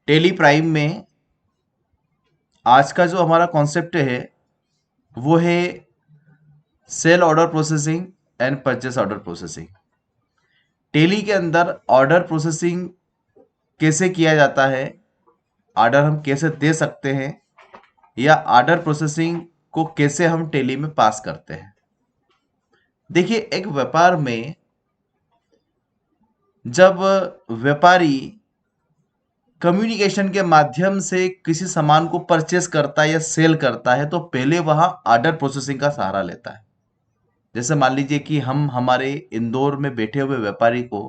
Tally Prime में आज का जो हमारा कॉन्सेप्ट है वो है sale order processing and purchase order processing. Tally के अंदर ऑर्डर प्रोसेसिंग कैसे किया जाता है, ऑर्डर हम कैसे दे सकते हैं, या ऑर्डर प्रोसेसिंग को कैसे हम टेली में पास करते हैं। देखिए, एक व्यापार में जब व्यापारी कम्युनिकेशन के माध्यम से किसी सामान को परचेस करता है या सेल करता है तो पहले वह ऑर्डर प्रोसेसिंग का सहारा लेता है। जैसे मान लीजिए कि हम हमारे इंदौर में बैठे हुए व्यापारी को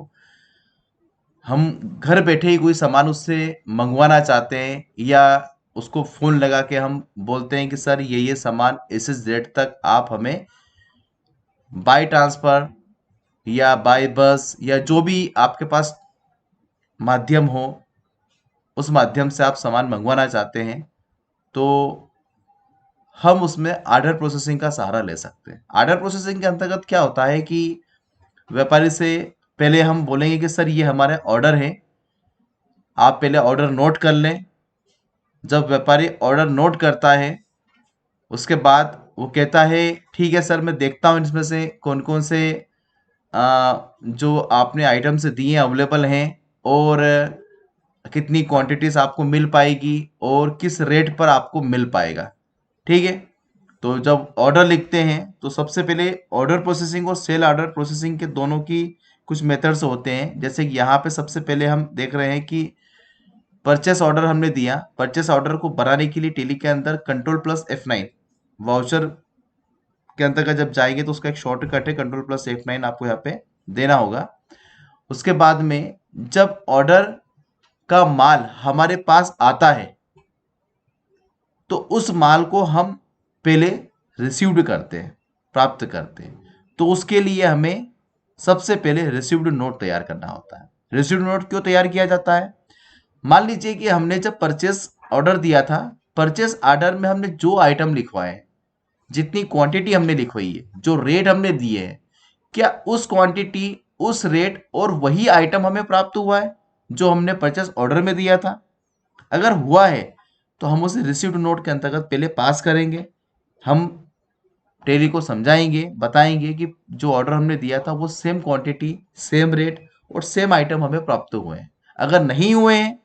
हम घर बैठे ही कोई सामान उससे मंगवाना चाहते हैं, या उसको फोन लगा के हम बोलते हैं कि सर ये सामान इस डेट तक आप हमें बाय ट्रांसफर या बाय बस या जो भी आपके पास माध्यम हो उस माध्यम से आप सामान मंगवाना चाहते हैं, तो हम उसमें ऑर्डर प्रोसेसिंग का सहारा ले सकते हैं। ऑर्डर प्रोसेसिंग के अंतर्गत क्या होता है कि व्यापारी से पहले हम बोलेंगे कि सर ये हमारे ऑर्डर है, आप पहले ऑर्डर नोट कर लें। जब व्यापारी ऑर्डर नोट करता है उसके बाद वो कहता है ठीक है सर, मैं देखता हूँ इसमें से कौन कौन से जो आपने आइटम्स दिए हैं अवेलेबल हैं, और कितनी क्वांटिटीज आपको मिल पाएगी और किस रेट पर आपको मिल पाएगा। ठीक है, तो जब ऑर्डर लिखते हैं तो सबसे पहले ऑर्डर प्रोसेसिंग और सेल ऑर्डर प्रोसेसिंग के दोनों की कुछ मेथड्स होते हैं। जैसे कि यहाँ पे सबसे पहले हम देख रहे हैं कि परचेस ऑर्डर हमने दिया। परचेस ऑर्डर को बनाने के लिए टेली के अंदर कंट्रोल प्लस F9 वाउचर के अंतर्गत जब जाएंगे तो उसका एक शॉर्टकट है, कंट्रोल प्लस F9 आपको यहाँ पे देना होगा। उसके बाद में जब ऑर्डर का माल हमारे पास आता है तो उस माल को हम पहले रिसीव्ड करते हैं, प्राप्त करते हैं। तो उसके लिए हमें सबसे पहले रिसीव्ड नोट तैयार करना होता है। रिसीव्ड नोट क्यों तैयार किया जाता है? मान लीजिए कि हमने जब परचेस ऑर्डर दिया था, परचेस ऑर्डर में हमने जो आइटम लिखवाए हैं, जितनी क्वांटिटी हमने लिखवाई है, जो रेट हमने दिए हैं, क्या उस क्वांटिटी, उस रेट और वही आइटम हमें प्राप्त हुआ है जो हमने परचेस ऑर्डर में दिया था? अगर हुआ है तो हम उसे रिसीव्ड नोट के अंतर्गत पहले पास करेंगे। हम टेली को समझाएंगे, बताएंगे कि जो ऑर्डर हमने दिया था वो सेम क्वांटिटी, सेम रेट और सेम आइटम हमें प्राप्त हुए हैं। अगर नहीं हुए हैं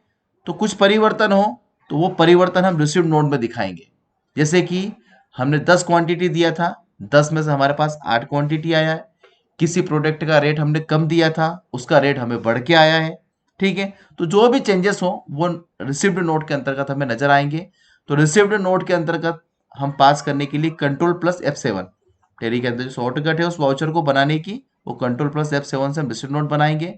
तो कुछ परिवर्तन हो तो वो परिवर्तन हम रिसीव्ड नोट में दिखाएंगे। जैसे कि हमने 10 क्वांटिटी दिया था, 10 में से हमारे पास 8 क्वांटिटी आया है। किसी प्रोडक्ट का रेट हमने कम दिया था, उसका रेट हमें बढ़ के आया है। ठीक है, तो जो भी चेंजेस हो वो रिसीव्ड नोट के अंतर्गत हमें नजर आएंगे। तो रिसीव्ड नोट के अंतर्गत हम पास करने के लिए कंट्रोल प्लस F7, टेली के अंदर जो शॉर्टकट है उस वाउचर को बनाने की, वो कंट्रोल प्लस F7 से हम रिसीव्ड नोट बनाएंगे।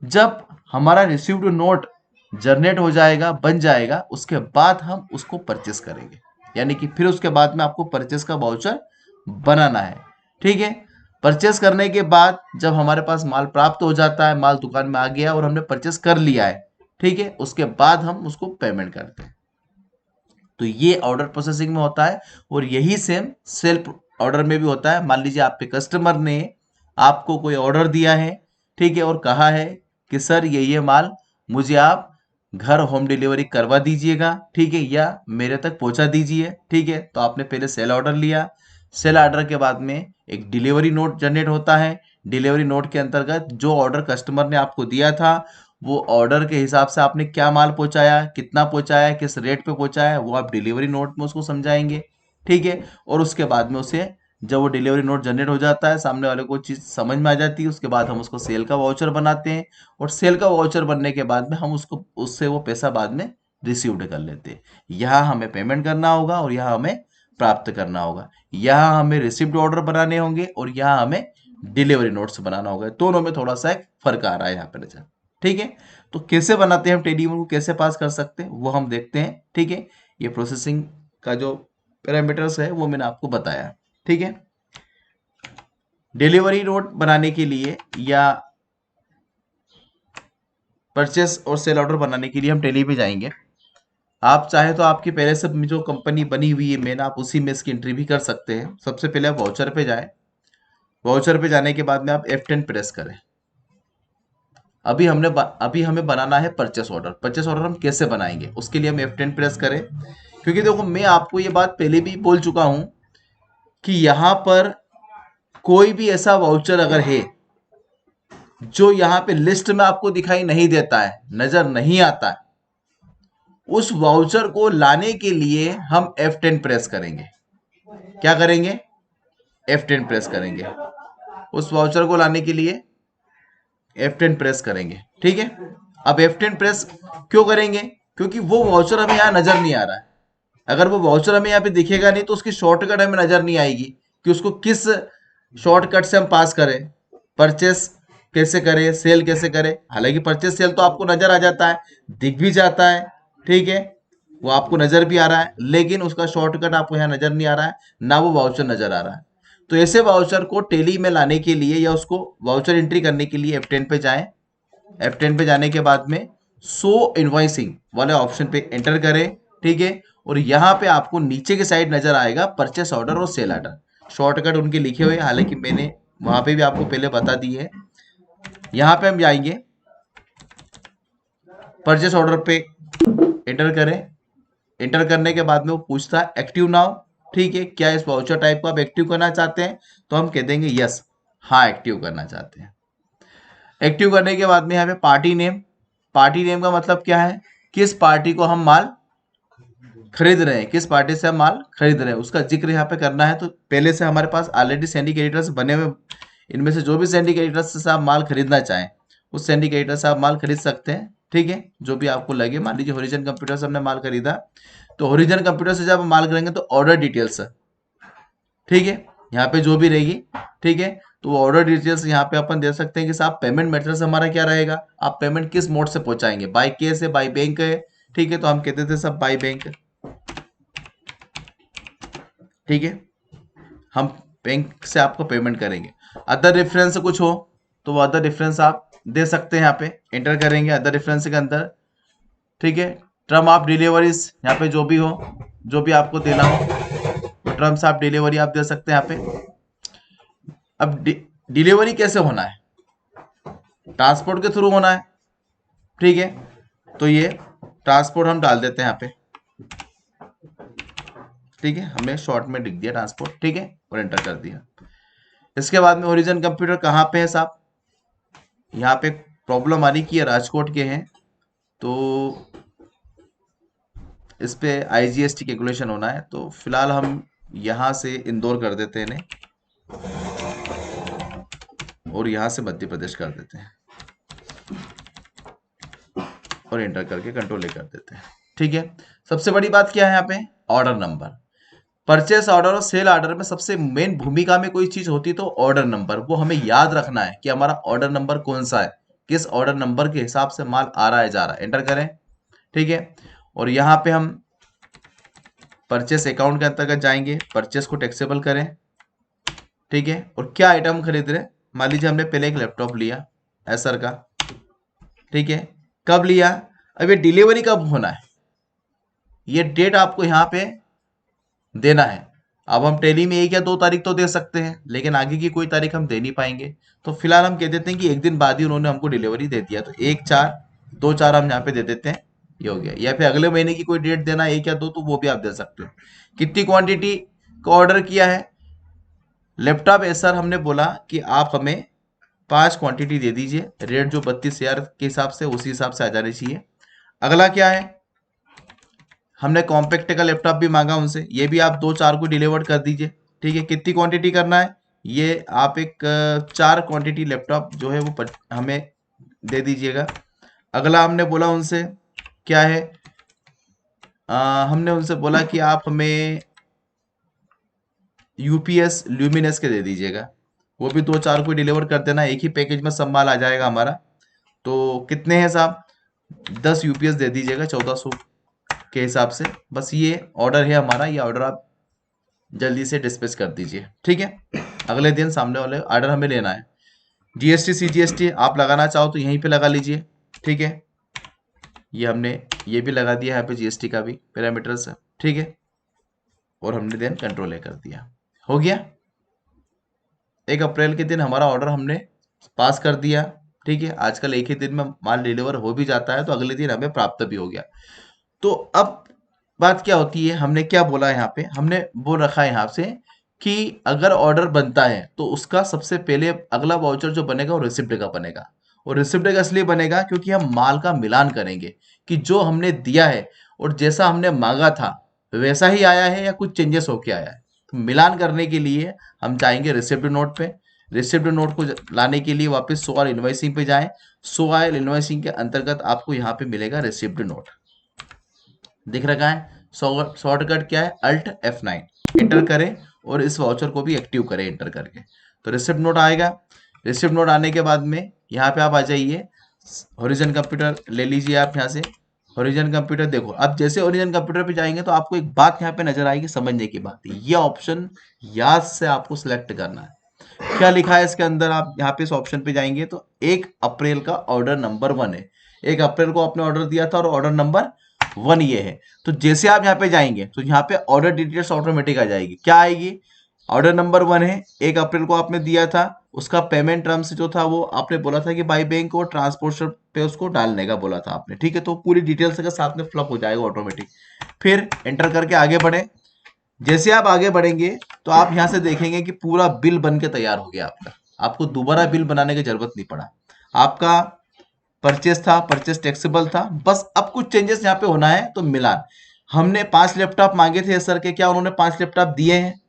जब हमारा रिसीव्ड नोट जनरेट हो जाएगा, बन जाएगा, उसके बाद हम उसको परचेस करेंगे। यानी कि फिर उसके बाद में आपको परचेस का वाउचर बनाना है। ठीक है, परचेस करने के बाद जब हमारे पास माल प्राप्त हो जाता है, माल दुकान में आ गया और हमने परचेस कर लिया है, ठीक है, उसके बाद हम उसको पेमेंट करते हैं। तो ये ऑर्डर प्रोसेसिंग में होता है और यही सेम सेल्फ ऑर्डर में भी होता है। मान लीजिए आपके कस्टमर ने आपको कोई ऑर्डर दिया है, ठीक है, और कहा है कि सर ये माल मुझे आप घर होम डिलीवरी करवा दीजिएगा, ठीक है, या मेरे तक पहुंचा दीजिए। ठीक है, तो आपने पहले सेल ऑर्डर लिया। सेल ऑर्डर के बाद में एक डिलीवरी नोट जनरेट होता है। डिलीवरी नोट के अंतर्गत जो ऑर्डर कस्टमर ने आपको दिया था वो ऑर्डर के हिसाब से आपने क्या माल पहुंचाया, कितना पहुंचाया, किस रेट पे पहुंचाया, वो आप डिलीवरी नोट में उसको समझाएंगे। ठीक है, और उसके बाद में उसे जब वो डिलीवरी नोट जनरेट हो जाता है, सामने वाले को चीज़ समझ में आ जाती है, उसके बाद हम उसको सेल का वाउचर बनाते हैं। और सेल का वाउचर बनने के बाद में हम उसको उससे वो पैसा बाद में रिसीव्ड कर लेते हैं। यहाँ हमें पेमेंट करना होगा और यहाँ हमें प्राप्त करना होगा। यहाँ हमें रिसिप्ट ऑर्डर बनाने होंगे और यहाँ हमें डिलीवरी नोट्स बनाना होगा। दोनों में थोड़ा सा एक फर्क आ रहा है यहाँ पर नजर। ठीक है, तो कैसे बनाते हैं हम टेडी को कैसे पास कर सकते हैं वो हम देखते हैं। ठीक है, ये प्रोसेसिंग का जो पैरामीटर्स है वो मैंने आपको बताया। ठीक है, डिलीवरी नोट बनाने के लिए या परचेस और सेल ऑर्डर बनाने के लिए हम टेली पे जाएंगे। आप चाहे तो आपकी पहले से जो कंपनी बनी हुई है मेन, आप उसी में इसकी एंट्री भी कर सकते हैं। सबसे पहले आप वाउचर पे जाएं। वाउचर पे जाने के बाद में आप F10 प्रेस करें। अभी हमें बनाना है परचेस ऑर्डर। परचेस ऑर्डर हम कैसे बनाएंगे, उसके लिए हम F10 प्रेस करें, क्योंकि देखो मैं आपको ये बात पहले भी बोल चुका हूं कि यहां पर कोई भी ऐसा वाउचर अगर है जो यहां पे लिस्ट में आपको दिखाई नहीं देता है, नजर नहीं आता है, उस वाउचर को लाने के लिए हम F10 प्रेस करेंगे। क्या करेंगे? F10 प्रेस करेंगे। उस वाउचर को लाने के लिए F10 प्रेस करेंगे। ठीक है, अब F10 प्रेस क्यों करेंगे? क्योंकि वो वाउचर हमें यहां नजर नहीं आ रहा है। अगर वो वाउचर हमें यहाँ पे दिखेगा नहीं तो उसकी शॉर्टकट हमें नजर नहीं आएगी कि उसको किस शॉर्टकट से हम पास करें, परचेस कैसे करें, सेल कैसे करें। हालांकि परचेस सेल तो आपको नजर आ जाता है, दिख भी जाता है, ठीक है, वो आपको नजर भी आ रहा है, लेकिन उसका शॉर्टकट आपको यहाँ नजर नहीं आ रहा है, ना वो वाउचर नजर आ रहा है। तो ऐसे वाउचर को टेली में लाने के लिए या उसको वाउचर एंट्री करने के लिए F10 पे जाएं। F10 पे जाने के बाद में शो इनवॉइसिंग वाले ऑप्शन पे एंटर करें। ठीक है, और यहाँ पे आपको नीचे की साइड नजर आएगा परचेस ऑर्डर और सेल ऑर्डर, शॉर्टकट उनके लिखे हुए, हालांकि मैंने वहां पे भी आपको पहले बता दी है। यहाँ पे हम जाएंगे, परचेस ऑर्डर पे एंटर करें। एंटर करने के बाद में वो पूछता है एक्टिव नाउ। ठीक है, क्या इस वाउचर टाइप को आप एक्टिव करना चाहते हैं? तो हम कह देंगे यस, हाँ एक्टिव करना चाहते हैं। एक्टिव करने के बाद में यहाँ पे पार्टी नेम, पार्टी नेम का मतलब क्या है? किस पार्टी को हम माल खरीद रहे हैं, किस पार्टी से हम माल खरीद रहे हैं, उसका जिक्र यहाँ पे करना है। तो पहले से हमारे पास ऑलरेडी सिंडिकेटर्स बने हुए, इनमें से जो भी सिंडिकेटर्स से आप माल खरीदना चाहें उस सिंडिकेटर से आप माल खरीद सकते हैं। ठीक है, जो भी आपको लगे। मान लीजिए होरिजन कंप्यूटर से हमने माल खरीदा, तो होरिजन कंप्यूटर से जब हम माल करेंगे तो ऑर्डर डिटेल्स, ठीक है, यहाँ पे जो भी रहेगी, ठीक है, तो वो ऑर्डर डिटेल्स यहाँ पे अपन दे सकते हैं कि साहब पेमेंट मेथड हमारा क्या रहेगा, आप पेमेंट किस मोड से पहुंचाएंगे, बाय कैश है, बाय बैंक है। ठीक है, तो हम कहते थे सब बाय बैंक। ठीक है, हम बैंक से आपको पेमेंट करेंगे। अदर रेफरेंस कुछ हो तो वो अदर रेफरेंस आप दे सकते हैं, यहाँ पे एंटर करेंगे अदर रेफरेंस के अंदर। ठीक है, टर्म ऑफ डिलीवरीज यहाँ पे जो भी हो, जो भी आपको देना हो वो टर्म्स ऑफ डिलीवरी आप दे सकते हैं यहाँ पे। अब डिलीवरी कैसे होना है? ट्रांसपोर्ट के थ्रू होना है। ठीक है, तो ये ट्रांसपोर्ट हम डाल देते हैं यहाँ पे। ठीक है, हमने शॉर्ट में लिख दिया ट्रांसपोर्ट। ठीक है, और एंटर कर दिया। इसके बाद में ओरिजिन कंप्यूटर कहाँ पे है साहब? यहाँ पे प्रॉब्लम आ रही कि ये राजकोट के हैं, तो इस पे IGST कैलकुलेशन होना है, तो फिलहाल हम यहाँ से इंदौर कर देते हैं इन्हें, और यहाँ से मध्य प्रदेश कर देते हैं, और एंटर करके कंट्रोल ए कर देते हैं। ठीक है, सबसे बड़ी बात क्या है यहाँ पे? Order number. परचेस ऑर्डर और सेल ऑर्डर में सबसे मेन भूमिका में कोई चीज होती तो ऑर्डर नंबर, वो हमें याद रखना है कि हमारा ऑर्डर नंबर कौन सा है, किस ऑर्डर नंबर के हिसाब से माल आ रहा है जा रहा है। एंटर करें। ठीक है, और यहाँ पे हम परचेस अकाउंट के अंतर्गत जाएंगे, परचेस को टैक्सेबल करें। ठीक है, और क्या आइटम खरीद रहे? मान लीजिए हमने पहले एक लैपटॉप लिया एसर का। ठीक है, कब लिया? अब ये डिलीवरी कब होना है, ये डेट आपको यहाँ पे देना है। अब हम टेली में 1 या 2 तारीख तो दे सकते हैं, लेकिन आगे की कोई तारीख हम दे नहीं पाएंगे, तो फिलहाल हम कह देते हैं कि 1 दिन बाद ही उन्होंने हमको डिलीवरी दे दिया, तो 1/4/2/4 हम यहाँ पे दे देते हैं, ये हो गया। या फिर अगले महीने की कोई डेट देना है 1 या 2, तो वो भी आप दे सकते हो। कितनी क्वांटिटी का ऑर्डर किया है? लैपटॉप एसर हमने बोला कि आप हमें 5 क्वांटिटी दे दीजिए, रेट जो 32,000 के हिसाब से उसी हिसाब से आ जानी चाहिए। अगला क्या है? हमने कॉम्पैक्ट का लैपटॉप भी मांगा उनसे, ये भी आप 2/4 को डिलीवर कर दीजिए। ठीक है, कितनी क्वांटिटी करना है? ये आप एक 4 क्वांटिटी लैपटॉप जो है वो हमें दे दीजिएगा। अगला हमने बोला उनसे क्या है, हमने उनसे बोला कि आप हमें UPS ल्यूमिनस के दे दीजिएगा, वो भी 2/4 को डिलीवर कर देना, एक ही पैकेज में सब माल आ जाएगा हमारा। तो कितने हैं साहब? 10 UPS दे दीजिएगा 1400 के हिसाब से। बस ये ऑर्डर है हमारा, ये ऑर्डर आप जल्दी से डिस्पैच कर दीजिए। ठीक है, अगले दिन सामने वाले ऑर्डर हमें लेना है। GST CGST आप लगाना चाहो तो यहीं पे लगा लीजिए। ठीक है, ये हमने ये भी लगा दिया यहाँ पे, GST का भी पैरामीटर्स। ठीक है, और हमने देन कंट्रोल ए कर दिया, हो गया। 1 अप्रैल के दिन हमारा ऑर्डर हमने पास कर दिया। ठीक है, आजकल एक ही दिन में माल डिलीवर हो भी जाता है, तो अगले दिन हमें प्राप्त भी हो गया। तो अब बात क्या होती है, हमने क्या बोला यहाँ पे, हमने बोल रखा है यहाँ से कि अगर ऑर्डर बनता है तो उसका सबसे पहले अगला वाउचर जो बनेगा वो रिसिप्ट का बनेगा। और रिसिप्ट का इसलिए बनेगा क्योंकि हम माल का मिलान करेंगे कि जो हमने दिया है और जैसा हमने मांगा था वैसा ही आया है या कुछ चेंजेस होके आया है। तो मिलान करने के लिए हम जाएंगे रिसिप्ट नोट पे। रिसिप्ट नोट को लाने के लिए वापस सोआल इनवॉइसिंग पे जाएं। सोआल इनवॉइसिंग के अंतर्गत आपको यहाँ पे मिलेगा रिसिप्ट नोट, दिख रखा है। शॉर्टकट क्या है, अल्ट F9 एंटर करें और इस वाउचर को भी एक्टिव करें एंटर करके। तो रिसिप्ट नोट आएगा। रिसिप्ट नोट आने के बाद में यहाँ पे आप आ जाइए, होरिजन कंप्यूटर ले लीजिए आप यहाँ से। होरिजन कंप्यूटर देखो, अब जैसे होरिजन कंप्यूटर पे जाएंगे तो आपको एक बात यहाँ पे नजर आएगी, समझने की बात है, ये ऑप्शन याद से आपको सिलेक्ट करना है। क्या लिखा है इसके अंदर, आप यहाँ पे इस ऑप्शन पे जाएंगे तो 1 अप्रैल का ऑर्डर नंबर 1 है। 1 अप्रैल को आपने ऑर्डर दिया था और ऑर्डर नंबर 1 ये है। तो जैसे आप यहाँ पे जाएंगे तो यहाँ पे ऑर्डर डिटेल्स ऑटोमेटिक आ जाएगी। क्या आएगी, ऑर्डर नंबर 1 है, 1 अप्रैल को आपने दिया था, उसका पेमेंट टर्म्स जो था वो आपने बोला था कि बाई बैंक और ट्रांसपोर्टर पे उसको डालने का बोला था आपने, ठीक है। तो पूरी डिटेल्स के साथ में फ्लप हो जाएगा ऑटोमेटिक। फिर एंटर करके आगे बढ़े। जैसे आप आगे बढ़ेंगे तो आप यहां से देखेंगे कि पूरा बिल बन के तैयार हो गया आपका। आपको दोबारा बिल बनाने की जरूरत नहीं पड़ा। आपका परचेस था, परचेस टैक्सेबल था, बस अब कुछ चेंजेस यहाँ पे होना है। तो मिलान, हमने 5 लैपटॉप मांगे थे सर के, क्या उन्होंने 5 लैपटॉप दिए हैं?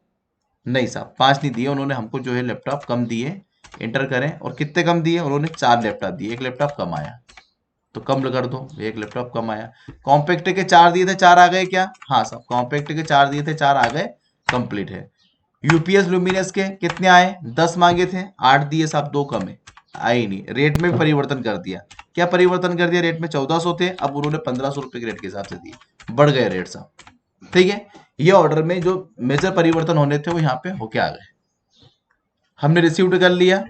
नहीं साहब, 5 नहीं दिए, उन्होंने हमको जो है लैपटॉप कम दिए। एंटर करें, और कितने कम दिए, उन्होंने 4 लैपटॉप दिए, 1 लैपटॉप कम आया, तो कम कर दो, 1 लैपटॉप कम आया। कॉम्पैक्ट के 4 दिए थे, 4 आ गए क्या? हाँ साहब, कॉम्पैक्ट के 4 दिए थे, 4 आ गए, कंप्लीट है। यूपीएस लुमिनस के कितने आए? 10 मांगे थे, 8 दिए साहब, 2 कम है, आए नहीं। रेट में भी परिवर्तन कर दिया। क्या परिवर्तन कर दिया? रेट में 1400 थे, अब उन्होंने 1500 रुपए के रेट के हिसाब से दिए, बढ़ गए रेट साहब, ठीक है। ये ऑर्डर में जो मेजर परिवर्तन होने थे वो यहाँ पे होके आ गए। हमने रिसीव्ड कर लिया,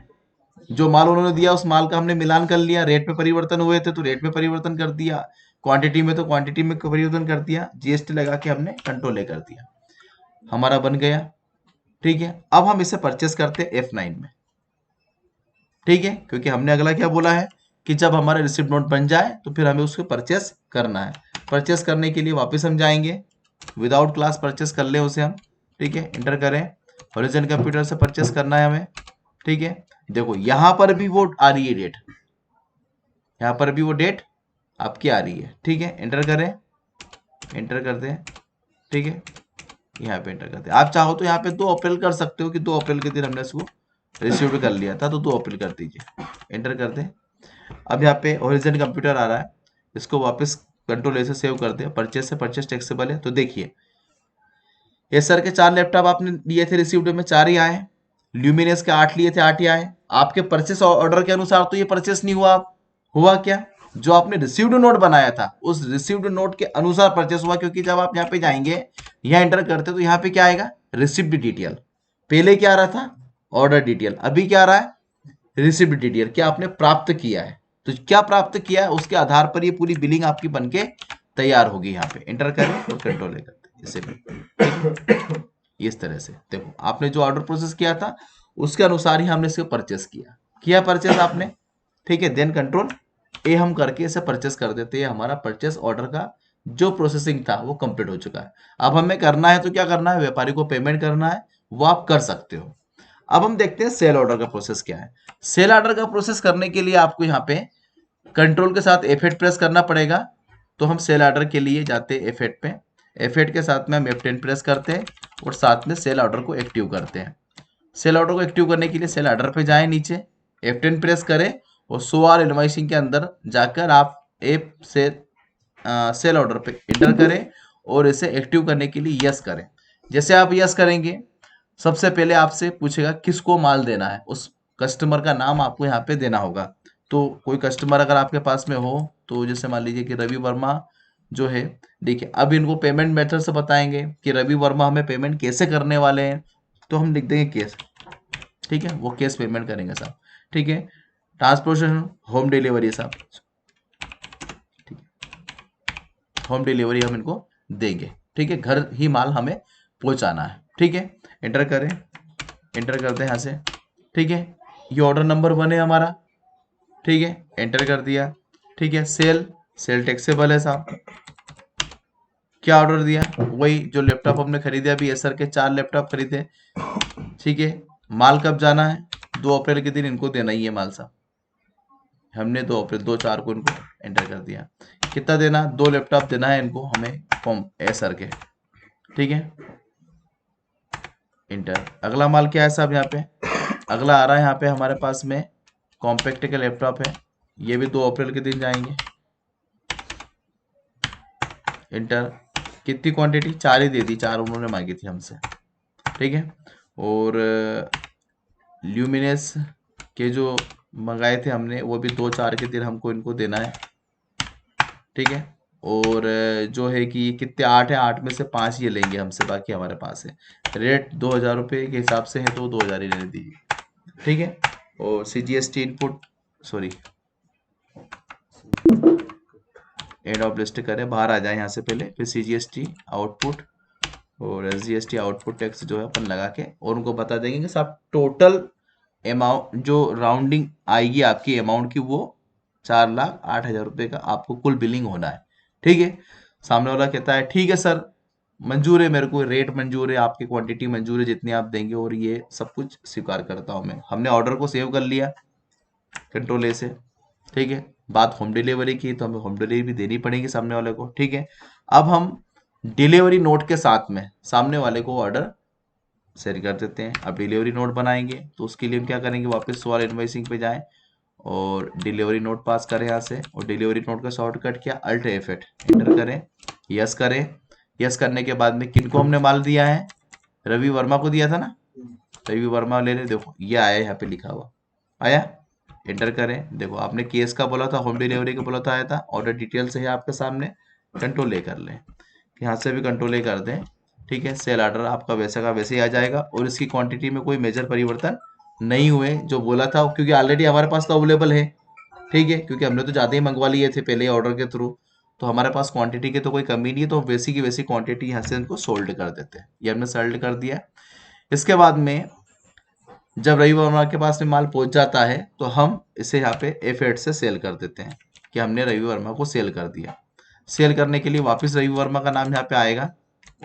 जो माल उन्होंने दिया उस माल का हमने मिलान कर लिया। रेट में परिवर्तन हुए थे तो रेट में परिवर्तन कर दिया, क्वांटिटी में तो क्वांटिटी में परिवर्तन कर दिया, जीएसटी लगा के हमने कंट्रोल ए कर दिया, हमारा बन गया, ठीक है। अब हम इसे परचेस करते हैं F9 में, ठीक है, क्योंकि हमने अगला क्या बोला है कि जब हमारा रिसिप्ट नोट बन जाए तो फिर हमें उसको परचेस करना है। परचेस करने के लिए वापस हम जाएंगे, विदाउट क्लास परचेस कर ले उसे हम, ठीक है। एंटर करें, होरिजन कंप्यूटर से परचेस करना है हमें, ठीक है। देखो यहां पर भी वो आ रही है डेट, यहाँ पर भी वो डेट आपकी आ रही है, ठीक है। एंटर करें, एंटर करते हैं, ठीक है, यहाँ पे एंटर करते हैं। आप चाहो तो यहाँ पे 2 अप्रैल कर सकते हो कि 2 अप्रैल के दिन हमने इसको रिसीव कर लिया था, तो 2 अप्रैल कर दीजिए, एंटर करते हैं। अब यहाँ पे होरिजन कंप्यूटर आ रहा है, इसको वापस कंट्रोल ए से सेव करते हैं। परचेस से परचेस टैक्सेबल है, तो देखिए ये सर के 4 लैपटॉप आपने लिए थे रिसीव्ड में, 4 ही आए। ल्यूमिनस के 8 लिए थे, 8 ही आए। आपके परचेस ऑर्डर के अनुसार तो ये परचेस नहीं हुआ। हुआ क्या, जो आपने रिसीव्ड नोट बनाया था उस रिसीव्ड नोट के अनुसार परचेस हुआ, क्योंकि जब आप यहाँ पे जाएंगे, यहाँ एंटर करते तो यहाँ पे क्या आएगा, रिसिप्ट डिटेल। पहले क्या आ रहा था, ऑर्डर डिटेल, अभी क्या आ रहा है, रिसिप्ट डिटेल। क्या आपने प्राप्त किया है, तो क्या प्राप्त किया है उसके आधार पर ये पूरी बिलिंग आपकी बनके तैयार होगी। यहाँ पे एंटर करें और कंट्रोल करते हैं इसे भी इस तरह से। देखो आपने जो ऑर्डर प्रोसेस किया था उसके अनुसार ही हमने इसे परचेस किया परचेस आपने, ठीक है। देन कंट्रोल ए हम करके इसे परचेस कर देते हैं। हमारा परचेस ऑर्डर का जो प्रोसेसिंग था वो कंप्लीट हो चुका है। अब हमें करना है तो क्या करना है, व्यापारी को पेमेंट करना है, वो आप कर सकते हो। अब हम देखते हैं सेल ऑर्डर का प्रोसेस क्या है। सेल ऑर्डर का प्रोसेस करने के लिए आपको यहाँ पे कंट्रोल के साथ F8 प्रेस करना पड़ेगा। तो हम सेल ऑर्डर के लिए जाते हैं F8 पे, F8 के साथ में हम F10 प्रेस करते हैं और साथ में सेल ऑर्डर को एक्टिव करते हैं। सेल ऑर्डर को एक्टिव करने के लिए सेल ऑर्डर पे जाएं, नीचे F10 प्रेस करें और शो ऑल इनवॉइसिंग के अंदर जाकर आप एप से सेल ऑर्डर पे एंटर करें और इसे एक्टिव करने के लिए यस करें। जैसे आप यस करेंगे, सबसे पहले आपसे पूछेगा किसको माल देना है, उस कस्टमर का नाम आपको यहाँ पे देना होगा। तो कोई कस्टमर अगर आपके पास में हो, तो जैसे मान लीजिए कि रवि वर्मा जो है, देखिए अब इनको पेमेंट मेथड से बताएंगे कि रवि वर्मा हमें पेमेंट कैसे करने वाले हैं। तो हम लिख देंगे केस, ठीक है, वो केस पेमेंट करेंगे साहब, ठीक है। ट्रांसपोर्टेशन होम डिलीवरी साहब, ठीक है, होम डिलीवरी हम इनको देंगे, ठीक है, घर ही माल हमें पहुंचाना है, ठीक है। एंटर करें, एंटर करते हैं यहाँ से, ठीक है। ये ऑर्डर नंबर 1 है हमारा, ठीक है, एंटर कर दिया। ठीक है, सेल टैक्सेबल है साहब। क्या ऑर्डर दिया, वही जो लैपटॉप हमने खरीदे अभी एसर के 4 लैपटॉप खरीदे। ठीक है, माल कब जाना है, 2 अप्रैल के दिन इनको देना ही है माल साहब। हमने 2 अप्रैल 2/4 को इनको एंटर कर दिया। कितना देना, 2 लैपटॉप देना है इनको हमें फॉर्म एसर के। ठीक है, इंटर। अगला माल क्या है साहब, यहाँ पे अगला आ रहा है यहाँ पे हमारे पास में कॉम्पैक्ट के लैपटॉप है, ये भी 2 अप्रैल के दिन जाएंगे। इंटर। कितनी क्वांटिटी, 4 ही दे दी, 4 उन्होंने मांगी थी हमसे। ठीक है, और ल्यूमिनेस के जो मंगाए थे हमने वो भी 2/4 के दिन हमको इनको देना है। ठीक है, और जो है कि कितने 8 है, 8 में से 5 ये लेंगे हमसे, बाकी हमारे पास है। रेट 2000 रुपये के हिसाब से है तो 2000 ही लेने दीजिए। ठीक है, और CGST input, sorry end of list करें, बाहर आ जाए यहाँ से पहले, फिर CGST आउटपुट और SGST आउटपुट टैक्स जो है अपन लगा के और उनको बता देंगे कि साहब टोटल अमाउंट जो राउंडिंग आएगी आपकी अमाउंट की वो 4,08,000 रुपये का आपको कुल बिलिंग होना है। ठीक है, सामने वाला कहता है ठीक है सर, मंजूर है, मेरे को रेट मंजूर है, आपकी क्वांटिटी मंजूर है जितनी आप देंगे, और ये सब कुछ स्वीकार करता हूँ मैं। हमने ऑर्डर को सेव कर लिया कंट्रोल ए से। ठीक है, बात होम डिलीवरी की तो हमें होम डिलीवरी भी देनी पड़ेगी सामने वाले को। ठीक है, अब हम डिलीवरी नोट के साथ में सामने वाले को ऑर्डर शेयर कर देते हैं। अब डिलीवरी नोट बनाएंगे तो उसके लिए हम क्या करेंगे, वापस सवाल इनवॉइसिंग पे जाएं और डिलीवरी नोट पास करें यहाँ से, और डिलीवरी नोट का शॉर्टकट क्या, अल्ट F8 एंटर करें, यस करें। यस करने के बाद में किनको हमने माल दिया है, रवि वर्मा को दिया था ना, रवि वर्मा ले लें, देखो ये आया यहाँ पे लिखा हुआ आया, एंटर करें। देखो आपने केस का बोला था, होम डिलीवरी का बोला था, आया था। ऑर्डर डिटेल्स है आपके सामने, कंट्रोल ए कर लें, यहाँ से भी कंट्रोल ए कर दें। ठीक है, सेल ऑर्डर आपका वैसे का वैसे ही आ जाएगा, और इसकी क्वांटिटी में कोई मेजर परिवर्तन नहीं हुए जो बोला था, क्योंकि ऑलरेडी हमारे पास तो अवेलेबल है। ठीक है, क्योंकि हमने तो ज़्यादा ही मंगवा लिए थे पहले ऑर्डर के थ्रू, तो हमारे पास क्वांटिटी की तो कोई कमी नहीं है, तो वैसी की वैसी क्वांटिटी यहाँ से इनको सोल्ड कर देते हैं। ये हमने सोल्ड कर दिया। इसके बाद में जब रवि वर्मा के पास में माल पहुंच जाता है तो हम इसे यहाँ पे F8 से सेल कर देते हैं कि हमने रवि वर्मा को सेल कर दिया। सेल करने के लिए वापस रवि वर्मा का नाम यहाँ पे आएगा,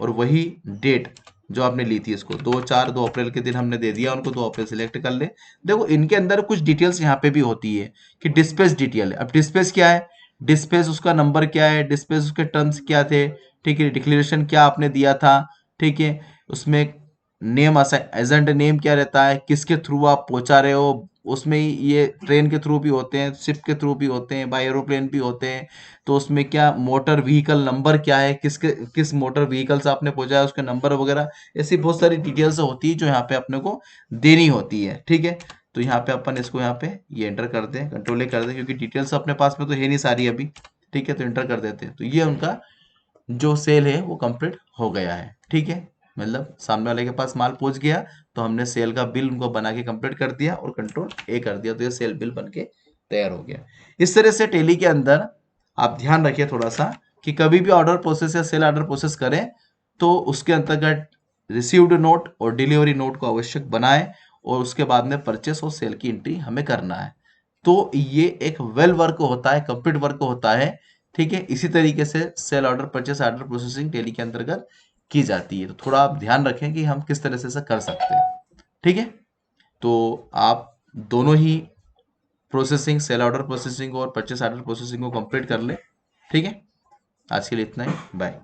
और वही डेट जो आपने ली थी, इसको 2 अप्रैल के दिन हमने दे दिया उनको, 2 अप्रैल सिलेक्ट कर ले। देखो इनके अंदर कुछ डिटेल्स यहाँ पे भी होती है कि डिस्पेच डिटेल है। अब डिस्पेच क्या है, डिस्पेच उसका नंबर क्या है, डिस्पेच उसके टर्म्स क्या थे, ठीक है, डिक्लेरेशन क्या आपने दिया था, ठीक है, उसमें नेम एजेंट नेम क्या रहता है, किसके थ्रू आप पहुंचा रहे हो, उसमें ये ट्रेन के थ्रू भी होते हैं, शिप के थ्रू भी होते हैं, बाय एरोप्लेन भी होते हैं, तो उसमें क्या मोटर व्हीकल नंबर क्या है, किस मोटर व्हीकल से आपने पहुंचाया उसके नंबर वगैरह, ऐसी बहुत सारी डिटेल्स होती है जो यहाँ पे अपने को देनी होती है। ठीक है, तो यहाँ पे अपन इसको यहाँ पे ये एंटर कर दें, कंट्रोल कर दें, क्योंकि डिटेल्स अपने पास में तो है नहीं सारी अभी। ठीक है, तो एंटर कर देते हैं, तो ये उनका जो सेल है वो कंप्लीट हो गया है। ठीक है, मतलब सामने वाले के पास माल पहुंच गया तो हमने सेल का बिल उनको बना के कंप्लीट कर दिया और कंट्रोल ए कर दिया, तो ये सेल बिल बन के तैयार हो गया। इस तरह से टेली के अंदर आप ध्यान रखिए थोड़ा सा कि कभी भी ऑर्डर प्रोसेस या सेल ऑर्डर प्रोसेस करें तो उसके अंतर्गत रिसीव्ड नोट और डिलीवरी नोट को आवश्यक बनाएं, और उसके बाद में परचेस और सेल की एंट्री हमें करना है। तो ये एक वेल वर्क होता है, कंप्लीट वर्क होता है। ठीक है, इसी तरीके से sale order purchase order processing Tally के अंतर्गत की जाती है। तो थोड़ा आप ध्यान रखें कि हम किस तरह से ऐसा कर सकते हैं। ठीक है, तो आप दोनों ही प्रोसेसिंग, सेल ऑर्डर प्रोसेसिंग और परचेस ऑर्डर प्रोसेसिंग को कंप्लीट कर लें। ठीक है, आज के लिए इतना ही, बाय।